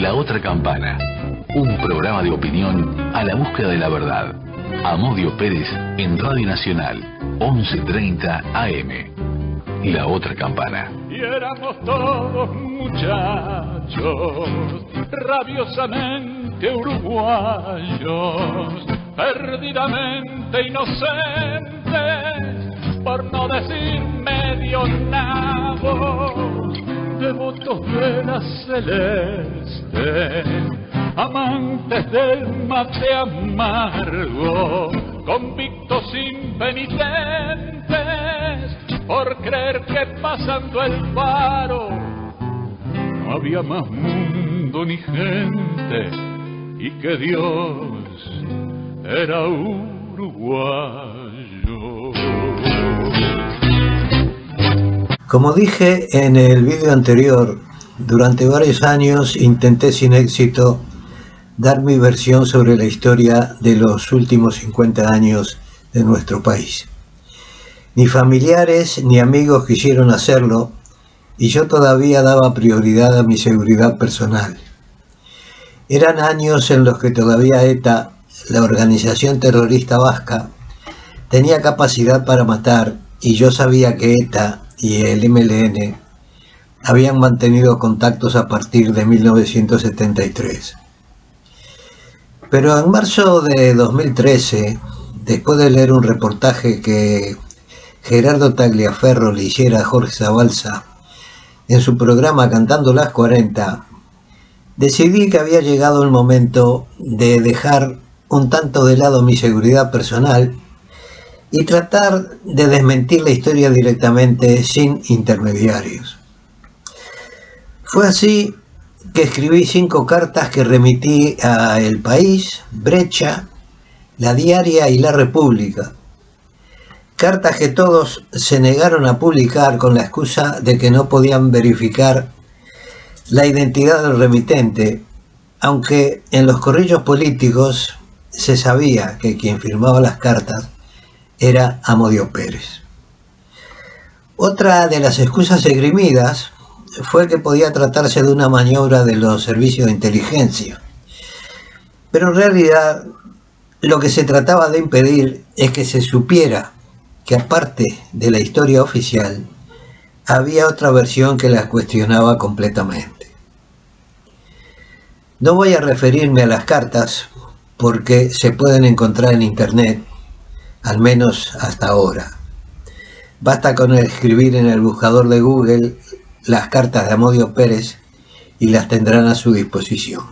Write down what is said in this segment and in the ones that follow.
La Otra Campana, un programa de opinión a la búsqueda de la verdad. Amodio Pérez en Radio Nacional, 11:30 AM. La Otra Campana. Y éramos todos muchachos, rabiosamente uruguayos, perdidamente inocentes, por no decir medio nabos, devotos de la celeste, amantes del mate amargo, convictos impenitentes, por creer que pasando el faro no había más mundo ni gente y que Dios era uruguayo. Como dije en el vídeo anterior, durante varios años intenté sin éxito dar mi versión sobre la historia de los últimos 50 años de nuestro país. Ni familiares ni amigos quisieron hacerlo y yo todavía daba prioridad a mi seguridad personal. Eran años en los que todavía ETA, la organización terrorista vasca, tenía capacidad para matar y yo sabía que ETA y el MLN habían mantenido contactos a partir de 1973. Pero en marzo de 2013, después de leer un reportaje que Gerardo Tagliaferro le hiciera a Jorge Zabalza en su programa Cantando las 40, decidí que había llegado el momento de dejar un tanto de lado mi seguridad personal y tratar de desmentir la historia directamente sin intermediarios. Fue así que escribí 5 cartas que remití a El País, Brecha, La Diaria y La República. Cartas que todos se negaron a publicar con la excusa de que no podían verificar la identidad del remitente, aunque en los corrillos políticos se sabía que quien firmaba las cartas era Amodio Pérez. Otra de las excusas esgrimidas fue que podía tratarse de una maniobra de los servicios de inteligencia, pero en realidad lo que se trataba de impedir es que se supiera que aparte de la historia oficial, había otra versión que la cuestionaba completamente. No voy a referirme a las cartas porque se pueden encontrar en internet, al menos hasta ahora. Basta con escribir en el buscador de Google las cartas de Amodio Pérez y las tendrán a su disposición.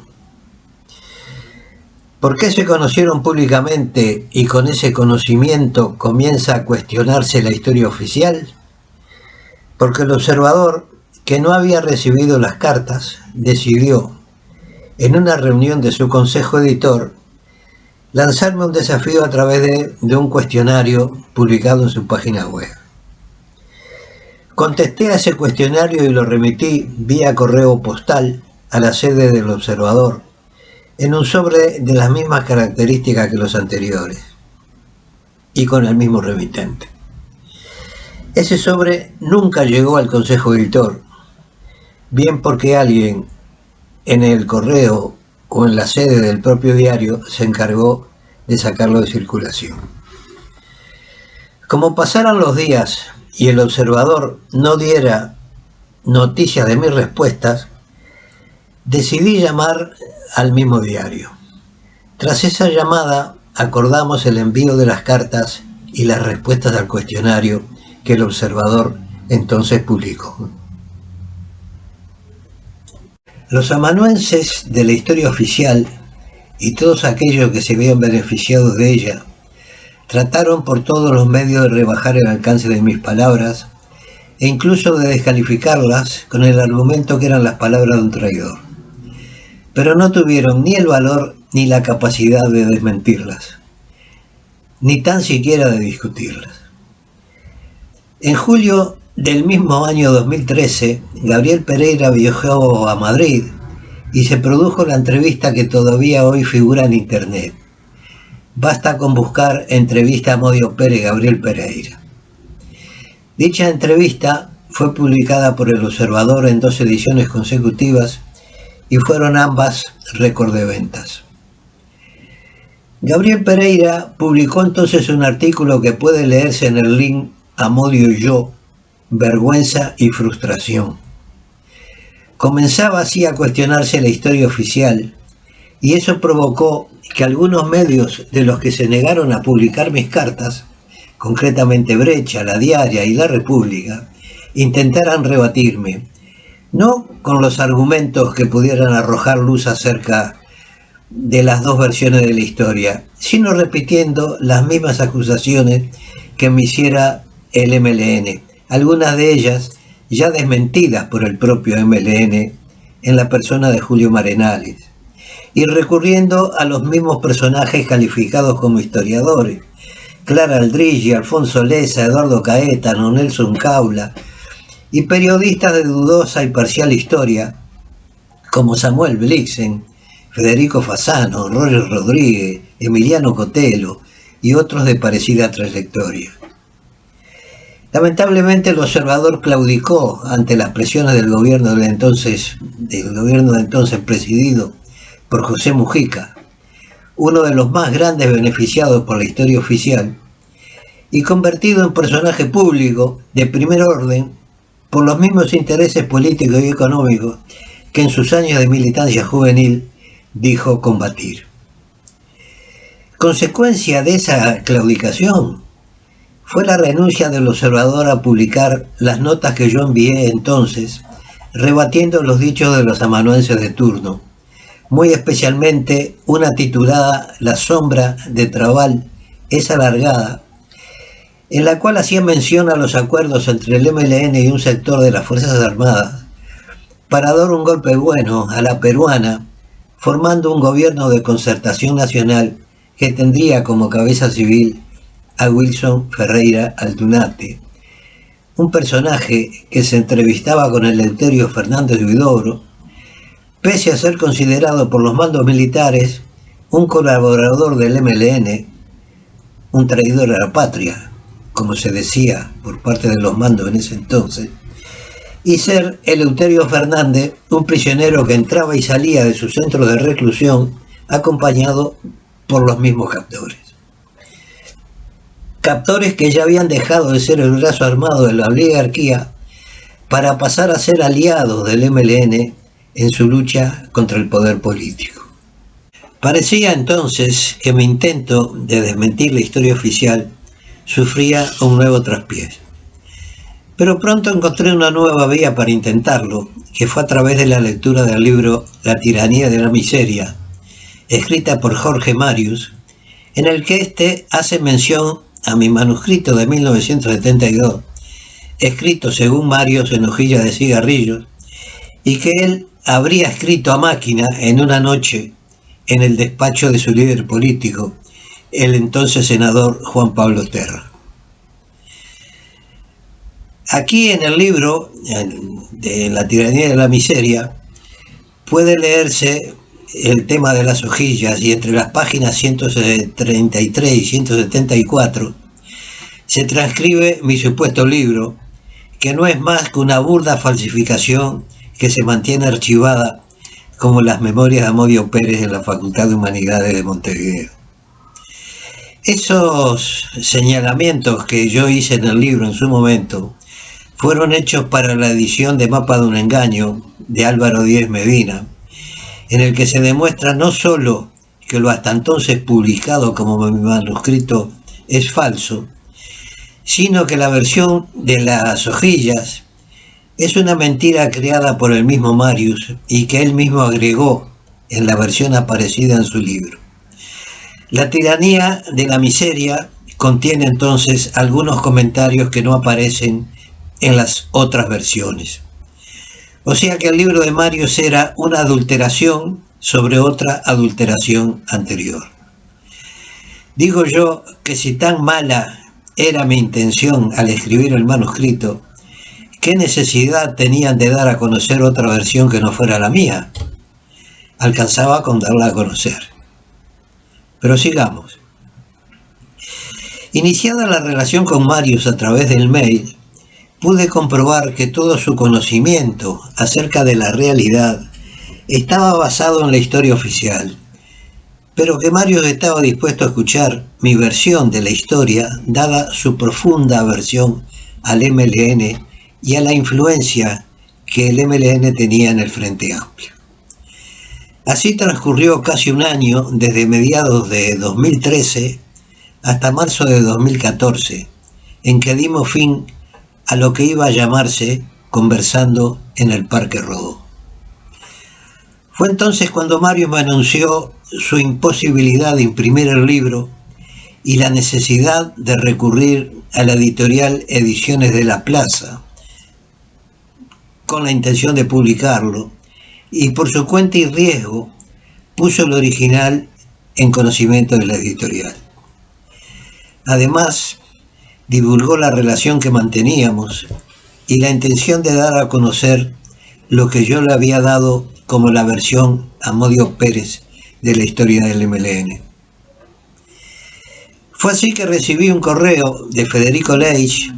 ¿Por qué se conocieron públicamente y con ese conocimiento comienza a cuestionarse la historia oficial? Porque el observador, que no había recibido las cartas, decidió, en una reunión de su consejo editor, lanzarme un desafío a través de un cuestionario publicado en su página web. Contesté a ese cuestionario y lo remití vía correo postal a la sede del observador, en un sobre de las mismas características que los anteriores y con el mismo remitente. Ese sobre nunca llegó al consejo editor, bien porque alguien en el correo o en la sede del propio diario se encargó de sacarlo de circulación. Como pasaran los días y el observador no diera noticias de mis respuestas, decidí llamar al mismo diario. Tras esa llamada, acordamos el envío de las cartas y las respuestas al cuestionario que el observador entonces publicó. Los amanuenses de la historia oficial y todos aquellos que se habían beneficiado de ella trataron por todos los medios de rebajar el alcance de mis palabras e incluso de descalificarlas con el argumento que eran las palabras de un traidor. Pero no tuvieron ni el valor ni la capacidad de desmentirlas, ni tan siquiera de discutirlas. En julio del mismo año 2013, Gabriel Pereira viajó a Madrid y se produjo la entrevista que todavía hoy figura en internet. Basta con buscar entrevista a Amodio Pérez Gabriel Pereira. Dicha entrevista fue publicada por El Observador en 2 ediciones consecutivas y fueron ambas récord de ventas. Gabriel Pereira publicó entonces un artículo que puede leerse en el link Amodio y yo, vergüenza y frustración. Comenzaba así a cuestionarse la historia oficial, y eso provocó que algunos medios de los que se negaron a publicar mis cartas, concretamente Brecha, La Diaria y La República, intentaran rebatirme, no con los argumentos que pudieran arrojar luz acerca de las dos versiones de la historia, sino repitiendo las mismas acusaciones que me hiciera el MLN, algunas de ellas ya desmentidas por el propio MLN en la persona de Julio Marenales, y recurriendo a los mismos personajes calificados como historiadores, Clara Aldrich, Alfonso Leza, Eduardo Caetano, Nelson Caula, y periodistas de dudosa y parcial historia, como Samuel Blixen, Federico Fasano, Roger Rodríguez, Emiliano Cotelo y otros de parecida trayectoria. Lamentablemente el Observador claudicó ante las presiones del gobierno de entonces presidido por José Mujica, uno de los más grandes beneficiados por la historia oficial, y convertido en personaje público de primer orden por los mismos intereses políticos y económicos que en sus años de militancia juvenil dijo combatir. Consecuencia de esa claudicación fue la renuncia del Observador a publicar las notas que yo envié entonces, rebatiendo los dichos de los amanuenses de turno, muy especialmente una titulada La sombra de Trabal es alargada, en la cual hacía mención a los acuerdos entre el MLN y un sector de las Fuerzas Armadas para dar un golpe bueno a la peruana, formando un gobierno de concertación nacional que tendría como cabeza civil a Wilson Ferreira Aldunate, un personaje que se entrevistaba con Eleuterio Fernández de Huidobro, pese a ser considerado por los mandos militares un colaborador del MLN, un traidor a la patria, como se decía por parte de los mandos en ese entonces, y ser Eleuterio Fernández un prisionero que entraba y salía de su centro de reclusión acompañado por los mismos captores. Captores que ya habían dejado de ser el brazo armado de la oligarquía para pasar a ser aliados del MLN en su lucha contra el poder político. Parecía entonces que mi intento de desmentir la historia oficial sufría un nuevo traspiés. Pero pronto encontré una nueva vía para intentarlo, que fue a través de la lectura del libro La tiranía de la miseria, escrita por Jorge Marius, en el que éste hace mención a mi manuscrito de 1972, escrito según Marius en hojilla de cigarrillos, y que él habría escrito a máquina en una noche en el despacho de su líder político, el entonces senador Juan Pablo Terra. Aquí en el libro de La tiranía de la miseria puede leerse el tema de las hojillas, y entre las páginas 133 y 174 se transcribe mi supuesto libro, que no es más que una burda falsificación que se mantiene archivada como las memorias de Amodio Pérez en la Facultad de Humanidades de Montevideo. Esos señalamientos que yo hice en el libro en su momento fueron hechos para la edición de Mapa de un engaño de Álvaro Díez Medina, en el que se demuestra no solo que lo hasta entonces publicado como mi manuscrito es falso, sino que la versión de las hojillas es una mentira creada por el mismo Marius y que él mismo agregó en la versión aparecida en su libro. La tiranía de la miseria contiene entonces algunos comentarios que no aparecen en las otras versiones. O sea que el libro de Marius era una adulteración sobre otra adulteración anterior. Digo yo que si tan mala era mi intención al escribir el manuscrito, ¿qué necesidad tenían de dar a conocer otra versión que no fuera la mía? Alcanzaba con darla a conocer. Pero sigamos. Iniciada la relación con Marius a través del mail, pude comprobar que todo su conocimiento acerca de la realidad estaba basado en la historia oficial, pero que Mario estaba dispuesto a escuchar mi versión de la historia, dada su profunda aversión al MLN y a la influencia que el MLN tenía en el Frente Amplio. Así transcurrió casi un año, desde mediados de 2013 hasta marzo de 2014, en que dimos fin a lo que iba a llamarse Conversando en el Parque Rodó. Fue entonces cuando Mario me anunció su imposibilidad de imprimir el libro y la necesidad de recurrir a la editorial Ediciones de la Plaza, con la intención de publicarlo, y por su cuenta y riesgo puso el original en conocimiento de la editorial. Además, divulgó la relación que manteníamos y la intención de dar a conocer lo que yo le había dado como la versión Amodio Pérez de la historia del MLN. Fue así que recibí un correo de Federico Leitch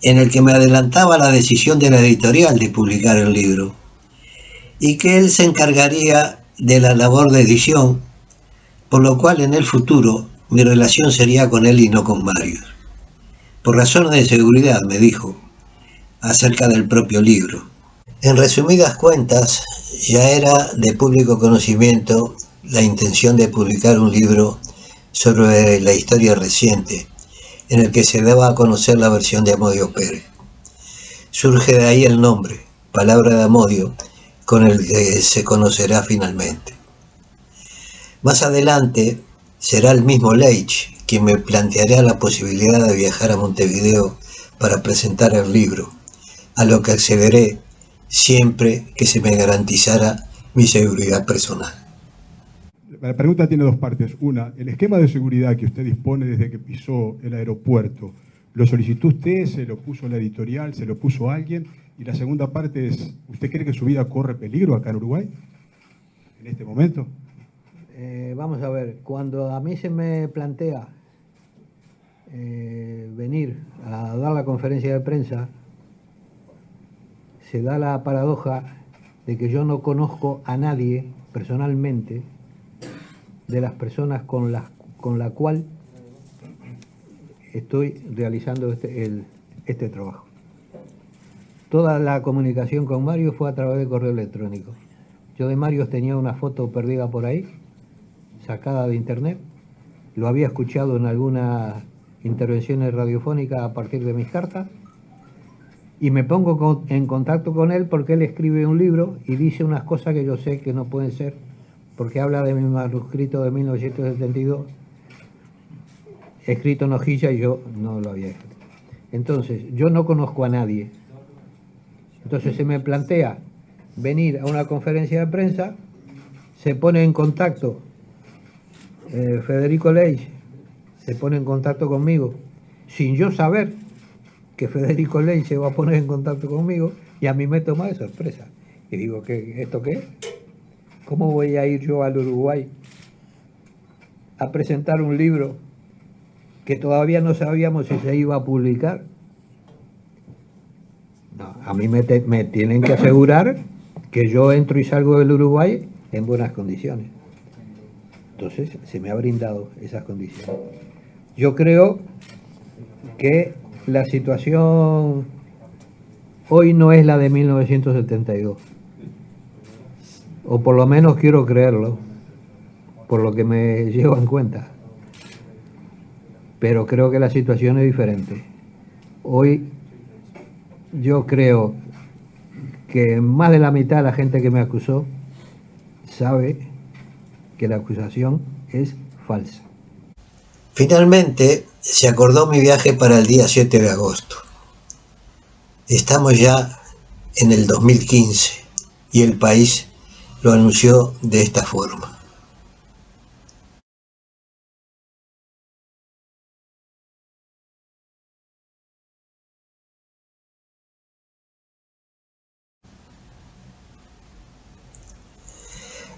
en el que me adelantaba la decisión de la editorial de publicar el libro y que él se encargaría de la labor de edición, por lo cual en el futuro mi relación sería con él y no con Mario. Por razones de seguridad, me dijo, acerca del propio libro. En resumidas cuentas, ya era de público conocimiento la intención de publicar un libro sobre la historia reciente, en el que se daba a conocer la versión de Amodio Pérez. Surge de ahí el nombre, Palabra de Amodio, con el que se conocerá finalmente. Más adelante será el mismo Leitch quien me planteará la posibilidad de viajar a Montevideo para presentar el libro, a lo que accederé siempre que se me garantizara mi seguridad personal. La pregunta tiene dos partes. Una, el esquema de seguridad que usted dispone desde que pisó el aeropuerto, ¿lo solicitó usted, se lo puso la editorial, se lo puso alguien? Y la segunda parte es, ¿usted cree que su vida corre peligro acá en Uruguay en este momento? Vamos a ver, cuando a mí se me plantea venir a dar la conferencia de prensa, se da la paradoja de que yo no conozco a nadie personalmente de las personas con la cual estoy realizando este trabajo. Toda la comunicación con Mario fue a través de correo electrónico. Yo de Mario tenía una foto perdida por ahí, sacada de internet, lo había escuchado en algunas intervenciones radiofónicas a partir de mis cartas, y me pongo en contacto con él porque él escribe un libro y dice unas cosas que yo sé que no pueden ser, porque habla de mi manuscrito de 1972, escrito en hojilla, y yo no lo había escrito. Entonces, yo no conozco a nadie. Entonces se me plantea venir a una conferencia de prensa, se pone en contacto Federico Leitch, se pone en contacto conmigo, sin yo saber que Federico Leitch se va a poner en contacto conmigo, y a mí me toma de sorpresa. Y digo, ¿esto qué es? ¿Cómo voy a ir yo al Uruguay a presentar un libro que todavía no sabíamos si se iba a publicar? No, a mí me tienen que asegurar que yo entro y salgo del Uruguay en buenas condiciones. Entonces se me ha brindado esas condiciones. Yo creo que la situación hoy no es la de 1972. O por lo menos quiero creerlo, por lo que me llevo en cuenta. Pero creo que la situación es diferente. Hoy yo creo que más de la mitad de la gente que me acusó sabe que la acusación es falsa. Finalmente se acordó mi viaje para el día 7 de agosto. Estamos ya en el 2015 y el país lo anunció de esta forma.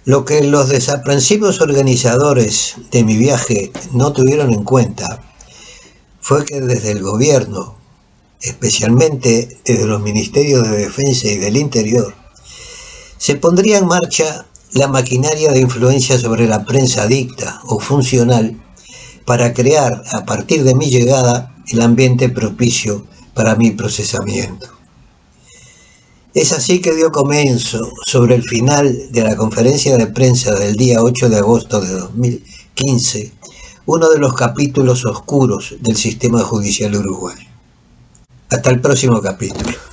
Lo que los desaprensivos organizadores de mi viaje no tuvieron en cuenta fue que desde el gobierno, especialmente desde los ministerios de Defensa y del Interior, Se pondría en marcha la maquinaria de influencia sobre la prensa adicta o funcional para crear, a partir de mi llegada, el ambiente propicio para mi procesamiento. Es así que dio comienzo, sobre el final de la conferencia de prensa del día 8 de agosto de 2015, uno de los capítulos oscuros del sistema judicial uruguayo. Hasta el próximo capítulo.